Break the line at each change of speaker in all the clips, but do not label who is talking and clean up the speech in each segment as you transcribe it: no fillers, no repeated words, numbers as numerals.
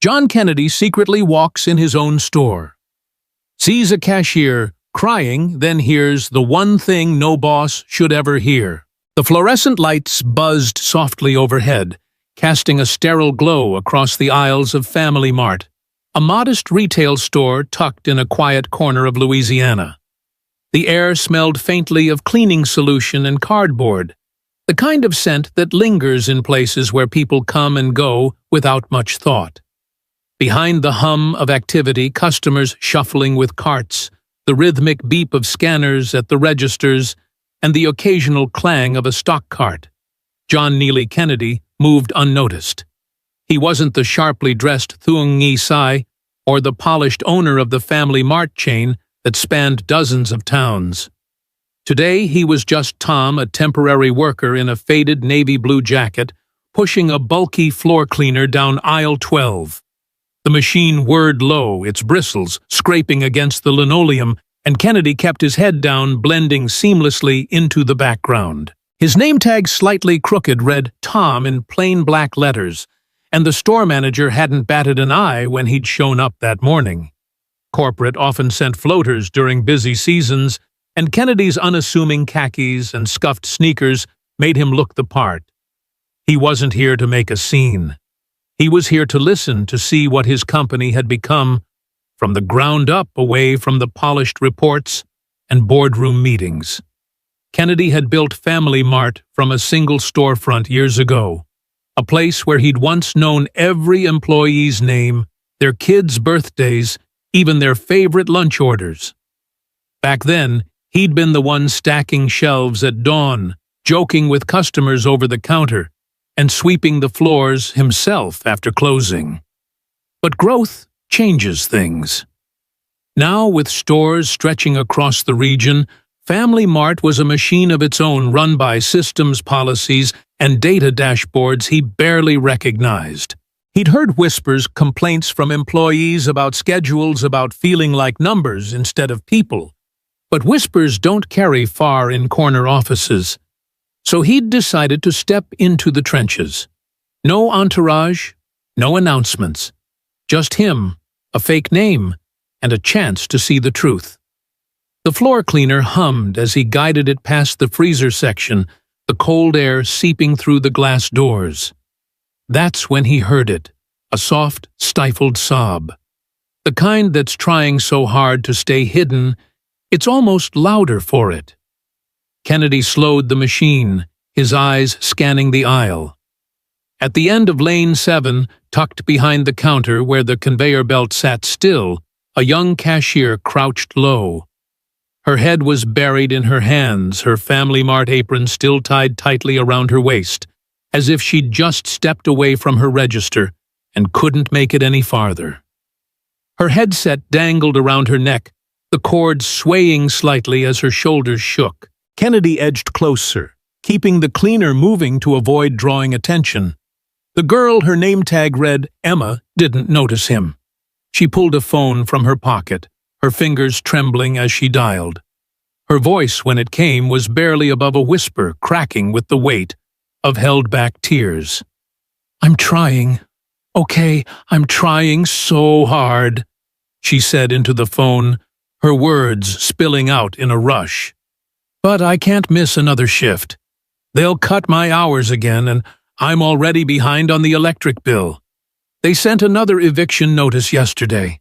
John Kennedy secretly walks in his own store, sees a cashier crying, then hears the one thing no boss should ever hear. The fluorescent lights buzzed softly overhead, casting a sterile glow across the aisles of Family Mart, a modest retail store tucked in a quiet corner of Louisiana. The air smelled faintly of cleaning solution and cardboard, the kind of scent that lingers in places where people come and go without much thought. Behind the hum of activity, customers shuffling with carts, the rhythmic beep of scanners at the registers, and the occasional clang of a stock cart, John Neely Kennedy moved unnoticed. He wasn't the sharply dressed Thuong Nhi Sai or the polished owner of the Family Mart chain that spanned dozens of towns. Today he was just Tom, a temporary worker in a faded navy blue jacket, pushing a bulky floor cleaner down aisle 12. The machine whirred low, its bristles scraping against the linoleum, and Kennedy kept his head down, blending seamlessly into the background. His name tag, slightly crooked, read Tom in plain black letters, and the store manager hadn't batted an eye when he'd shown up that morning. Corporate often sent floaters during busy seasons, and Kennedy's unassuming khakis and scuffed sneakers made him look the part. He wasn't here to make a scene. He was here to listen, to see what his company had become from the ground up, away from the polished reports and boardroom meetings. Kennedy had built Family Mart from a single storefront years ago, a place where he'd once known every employee's name, their kids' birthdays, even their favorite lunch orders. Back then, he'd been the one stacking shelves at dawn, joking with customers over the counter, and sweeping the floors himself after closing. But growth changes things. Now, with stores stretching across the region, Family Mart was a machine of its own, run by systems, policies, and data dashboards he barely recognized. He'd heard whispers, complaints from employees about schedules, about feeling like numbers instead of people. But whispers don't carry far in corner offices. So he'd decided to step into the trenches. No entourage, no announcements. Just him, a fake name, and a chance to see the truth. The floor cleaner hummed as he guided it past the freezer section, the cold air seeping through the glass doors. That's when he heard it, a soft, stifled sob. The kind that's trying so hard to stay hidden, it's almost louder for it. Kennedy slowed the machine, his eyes scanning the aisle. At the end of lane 7, tucked behind the counter where the conveyor belt sat still, a young cashier crouched low. Her head was buried in her hands, her Family Mart apron still tied tightly around her waist, as if she'd just stepped away from her register and couldn't make it any farther. Her headset dangled around her neck, the cord swaying slightly as her shoulders shook. Kennedy edged closer, keeping the cleaner moving to avoid drawing attention. The girl her name tag read Emma didn't notice him. She pulled a phone from her pocket, her fingers trembling as she dialed. Her voice, when it came, was barely above a whisper, cracking with the weight of held-back tears. "I'm trying. Okay, I'm trying so hard," she said into the phone, her words spilling out in a rush. "But I can't miss another shift. They'll cut my hours again, and I'm already behind on the electric bill. They sent another eviction notice yesterday.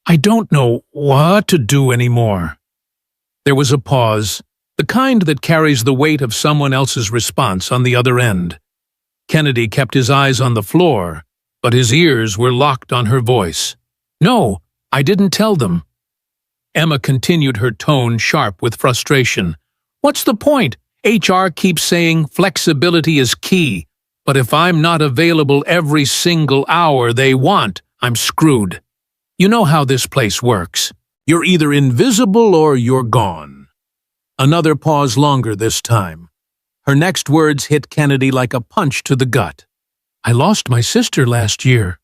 I don't know what to do anymore." There was a pause, the kind that carries the weight of someone else's response on the other end. Kennedy kept his eyes on the floor, but his ears were locked on her voice. "No, I didn't tell them." Emma continued, her tone sharp with frustration. "What's the point? HR keeps saying flexibility is key, but if I'm not available every single hour they want, I'm screwed. You know how this place works. You're either invisible or you're gone." Another pause, longer this time. Her next words hit Kennedy like a punch to the gut. "I lost my sister last year.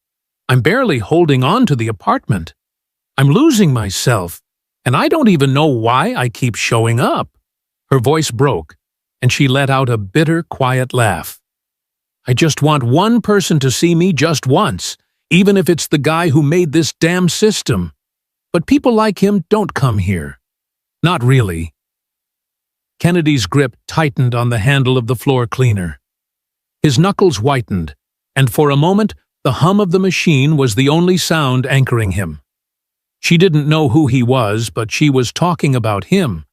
I'm barely holding on to the apartment. I'm losing myself, and I don't even know why I keep showing up." Her voice broke, and she let out a bitter, quiet laugh. "I just want one person to see me just once, even if it's the guy who made this damn system. But people like him don't come here. Not really. Kennedy's grip tightened on the handle of the floor cleaner. His knuckles whitened, and for a moment, the hum of the machine was the only sound anchoring him. She didn't know who he was, but she was talking about him.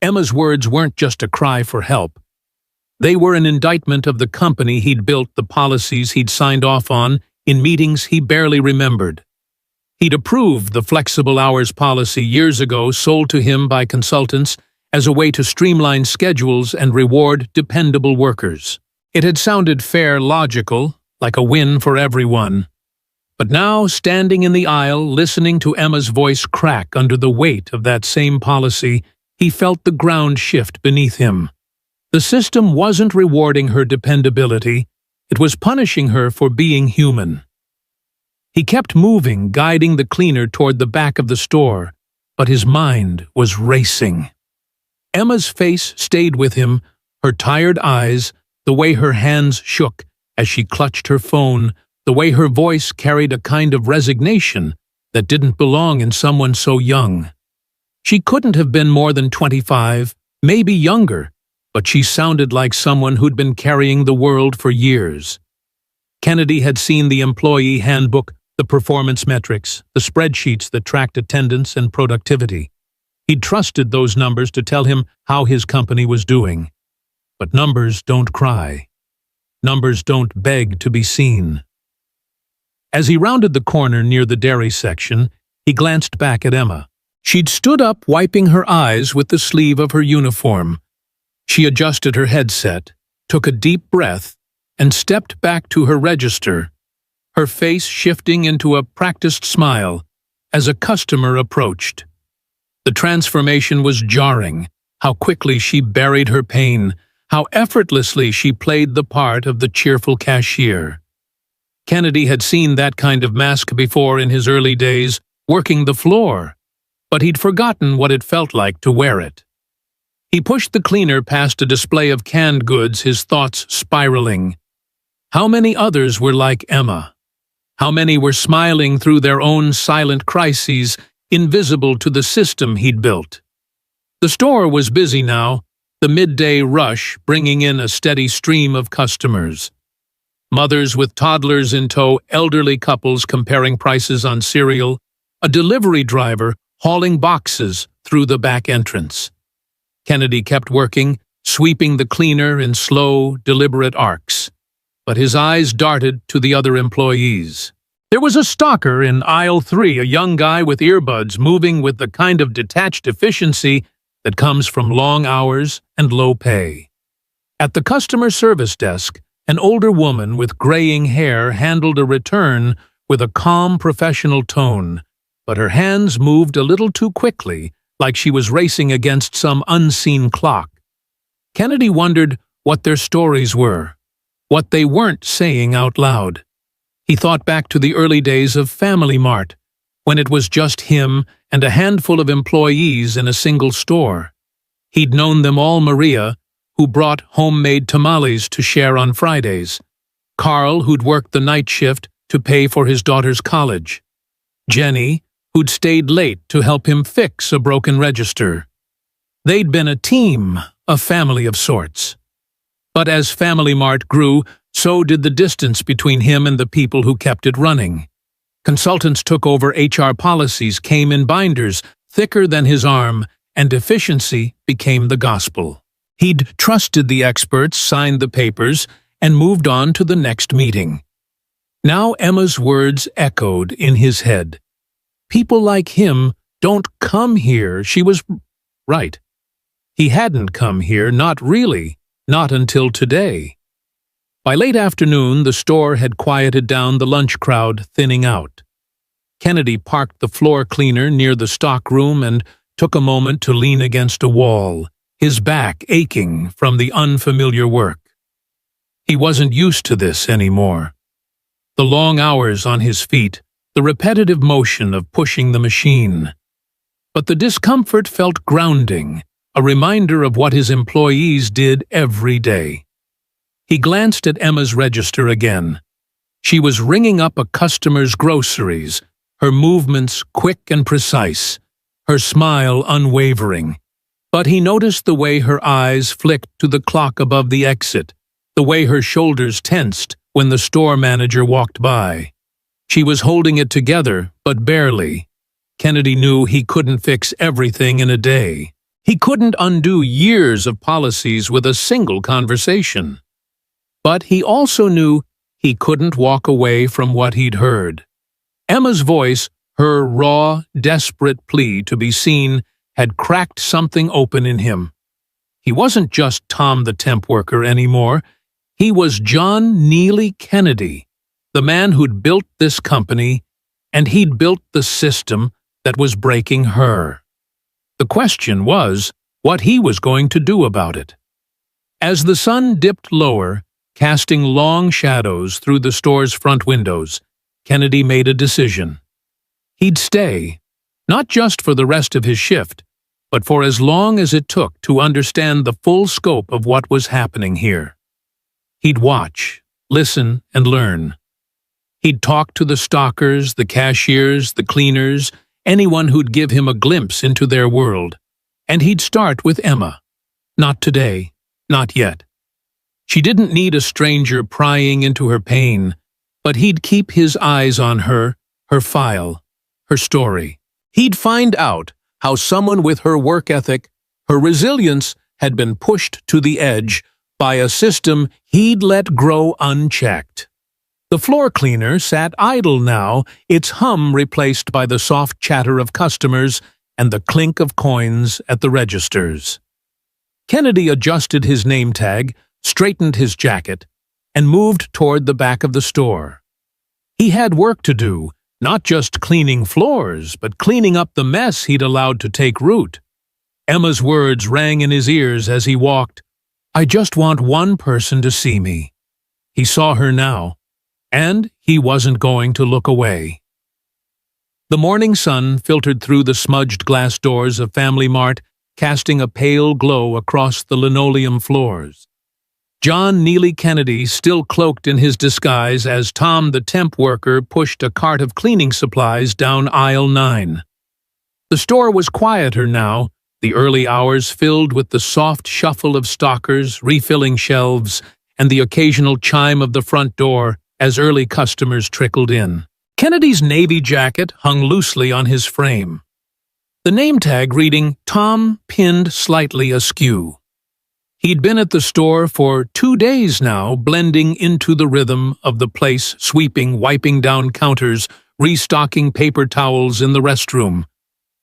Emma's words weren't just a cry for help. They were an indictment of the company he'd built, the policies he'd signed off on in meetings he barely remembered. He'd approved the flexible hours policy years ago, sold to him by consultants as a way to streamline schedules and reward dependable workers. It had sounded fair, logical, like a win for everyone. But now, standing in the aisle, listening to Emma's voice crack under the weight of that same policy, he felt the ground shift beneath him. The system wasn't rewarding her dependability, it was punishing her for being human. He kept moving, guiding the cleaner toward the back of the store, but his mind was racing. Emma's face stayed with him, her tired eyes, the way her hands shook as she clutched her phone, the way her voice carried a kind of resignation that didn't belong in someone so young. She couldn't have been more than 25, maybe younger, but she sounded like someone who'd been carrying the world for years. Kennedy had seen the employee handbook, the performance metrics, the spreadsheets that tracked attendance and productivity. He'd trusted those numbers to tell him how his company was doing. But numbers don't cry. Numbers don't beg to be seen. As he rounded the corner near the dairy section, he glanced back at Emma. She'd stood up, wiping her eyes with the sleeve of her uniform. She adjusted her headset, took a deep breath, and stepped back to her register, her face shifting into a practiced smile as a customer approached. The transformation was jarring, how quickly she buried her pain, how effortlessly she played the part of the cheerful cashier. Kennedy had seen that kind of mask before in his early days, working the floor, but he'd forgotten what it felt like to wear it. He pushed the cleaner past a display of canned goods, his thoughts spiraling. How many others were like Emma? How many were smiling through their own silent crises, invisible to the system he'd built? The store was busy now, the midday rush bringing in a steady stream of customers. Mothers with toddlers in tow, elderly couples comparing prices on cereal, a delivery driver hauling boxes through the back entrance. Kennedy kept working, sweeping the cleaner in slow, deliberate arcs. But his eyes darted to the other employees. There was a stalker in aisle 3, a young guy with earbuds moving with the kind of detached efficiency that comes from long hours and low pay. At the customer service desk, an older woman with graying hair handled a return with a calm, professional tone, but her hands moved a little too quickly, like she was racing against some unseen clock. Kennedy wondered what their stories were, what they weren't saying out loud. He thought back to the early days of Family Mart, when it was just him and a handful of employees in a single store. He'd known them all: Maria, who brought homemade tamales to share on Fridays; Carl, who'd worked the night shift to pay for his daughter's college; Jenny, who'd stayed late to help him fix a broken register. They'd been a team, a family of sorts. But as Family Mart grew, so did the distance between him and the people who kept it running. Consultants took over HR policies, came in binders, thicker than his arm, and efficiency became the gospel. He'd trusted the experts, signed the papers, and moved on to the next meeting. Now Emma's words echoed in his head. People like him don't come here. She was right. He hadn't come here, not really, not until today. By late afternoon, the store had quieted down, the lunch crowd thinning out. Kennedy parked the floor cleaner near the stockroom and took a moment to lean against a wall, his back aching from the unfamiliar work. He wasn't used to this anymore. The long hours on his feet, the repetitive motion of pushing the machine. But the discomfort felt grounding, a reminder of what his employees did every day. He glanced at Emma's register again. She was ringing up a customer's groceries, her movements quick and precise, her smile unwavering. But he noticed the way her eyes flicked to the clock above the exit, the way her shoulders tensed when the store manager walked by. She was holding it together, but barely. Kennedy knew he couldn't fix everything in a day. He couldn't undo years of policies with a single conversation. But he also knew he couldn't walk away from what he'd heard. Emma's voice, her raw, desperate plea to be seen, had cracked something open in him. He wasn't just Tom the temp worker anymore. He was John Neely Kennedy, the man who'd built this company, and he'd built the system that was breaking her. The question was what he was going to do about it. As the sun dipped lower, casting long shadows through the store's front windows, Kennedy made a decision. He'd stay, not just for the rest of his shift, but for as long as it took to understand the full scope of what was happening here. He'd watch, listen, and learn. He'd talk to the stockers, the cashiers, the cleaners, anyone who'd give him a glimpse into their world. And he'd start with Emma. Not today, not yet. She didn't need a stranger prying into her pain, but he'd keep his eyes on her, her file, her story. He'd find out how someone with her work ethic, her resilience, had been pushed to the edge by a system he'd let grow unchecked. The floor cleaner sat idle now, its hum replaced by the soft chatter of customers and the clink of coins at the registers. Kennedy adjusted his name tag, straightened his jacket, and moved toward the back of the store. He had work to do, not just cleaning floors, but cleaning up the mess he'd allowed to take root. Emma's words rang in his ears as he walked. "I just want one person to see me." He saw her now, and he wasn't going to look away. The morning sun filtered through the smudged glass doors of Family Mart, casting a pale glow across the linoleum floors. John Neely Kennedy still cloaked in his disguise as Tom the temp worker pushed a cart of cleaning supplies down aisle 9. The store was quieter now, the early hours filled with the soft shuffle of stockers refilling shelves and the occasional chime of the front door as early customers trickled in. Kennedy's navy jacket hung loosely on his frame, the name tag reading Tom pinned slightly askew. He'd been at the store for 2 days now, blending into the rhythm of the place, sweeping, wiping down counters, restocking paper towels in the restroom.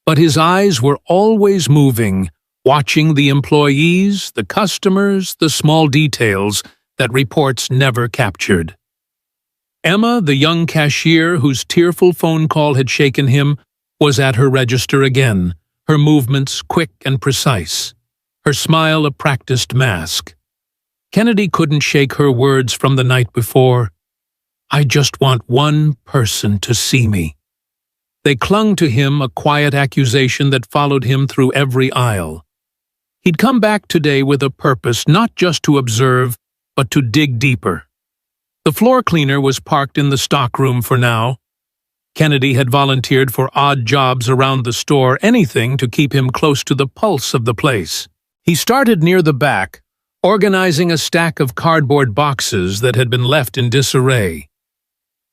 But his eyes were always moving, watching the employees, the customers, the small details that reports never captured. Emma, the young cashier whose tearful phone call had shaken him, was at her register again, her movements quick and precise, her smile a practiced mask. Kennedy couldn't shake her words from the night before. "I just want one person to see me." They clung to him, a quiet accusation that followed him through every aisle. He'd come back today with a purpose, not just to observe, but to dig deeper. The floor cleaner was parked in the stockroom for now. Kennedy had volunteered for odd jobs around the store, anything to keep him close to the pulse of the place. He started near the back, organizing a stack of cardboard boxes that had been left in disarray.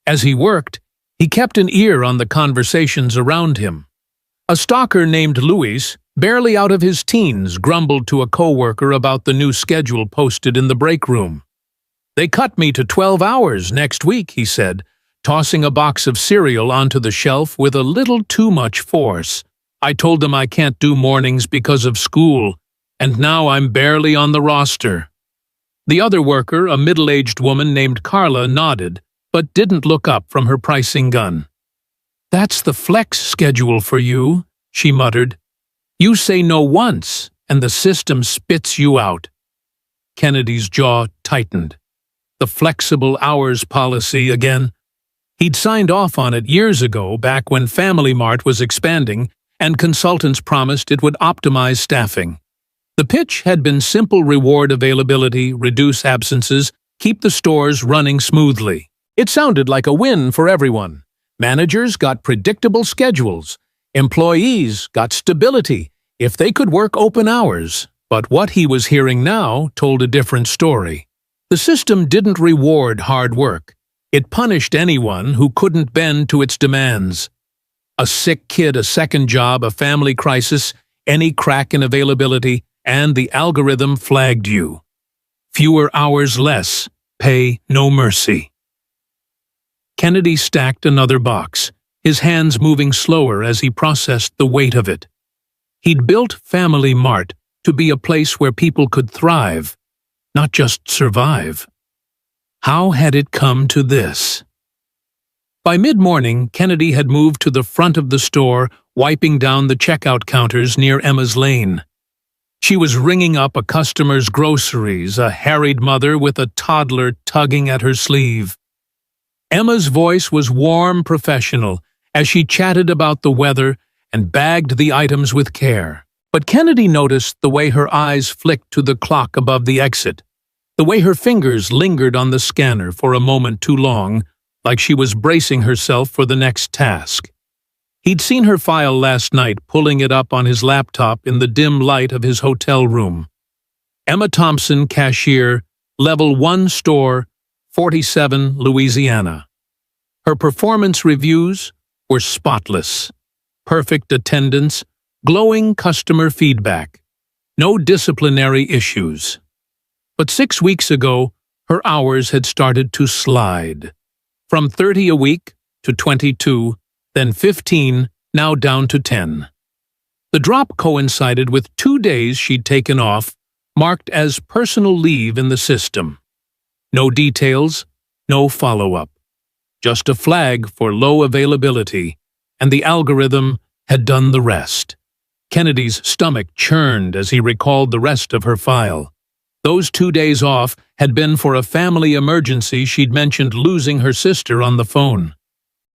As he worked, he kept an ear on the conversations around him. A stalker named Luis, barely out of his teens, grumbled to a coworker about the new schedule posted in the break room. "They cut me to 12 hours next week," he said, tossing a box of cereal onto the shelf with a little too much force. "I told them I can't do mornings because of school, and now I'm barely on the roster." The other worker, a middle-aged woman named Carla, nodded, but didn't look up from her pricing gun. "That's the flex schedule for you," she muttered. "You say no once, and the system spits you out." Kennedy's jaw tightened. The flexible hours policy again. He'd signed off on it years ago, back when Family Mart was expanding, and consultants promised it would optimize staffing. The pitch had been simple: reward availability, reduce absences, keep the stores running smoothly. It sounded like a win for everyone. Managers got predictable schedules. Employees got stability if they could work open hours. But what he was hearing now told a different story. The system didn't reward hard work. It punished anyone who couldn't bend to its demands. A sick kid, a second job, a family crisis, any crack in availability, and the algorithm flagged you. Fewer hours less, pay no mercy. Kennedy stacked another box, his hands moving slower as he processed the weight of it. He'd built Family Mart to be a place where people could thrive, not just survive. How had it come to this? By mid-morning, Kennedy had moved to the front of the store, wiping down the checkout counters near Emma's lane. She was ringing up a customer's groceries, a harried mother with a toddler tugging at her sleeve. Emma's voice was warm, professional, as she chatted about the weather and bagged the items with care. But Kennedy noticed the way her eyes flicked to the clock above the exit, the way her fingers lingered on the scanner for a moment too long, like she was bracing herself for the next task. He'd seen her file last night, pulling it up on his laptop in the dim light of his hotel room. Emma Thompson, cashier, Level 1 store, 47, Louisiana. Her performance reviews were spotless. Perfect attendance, glowing customer feedback. No disciplinary issues. But 6 weeks ago, her hours had started to slide. From 30 a week to 22, then 15, now down to 10. The drop coincided with 2 days she'd taken off, marked as personal leave in the system. No details, no follow-up. Just a flag for low availability, and the algorithm had done the rest. Kennedy's stomach churned as he recalled the rest of her file. Those 2 days off had been for a family emergency she'd mentioned losing her sister on the phone.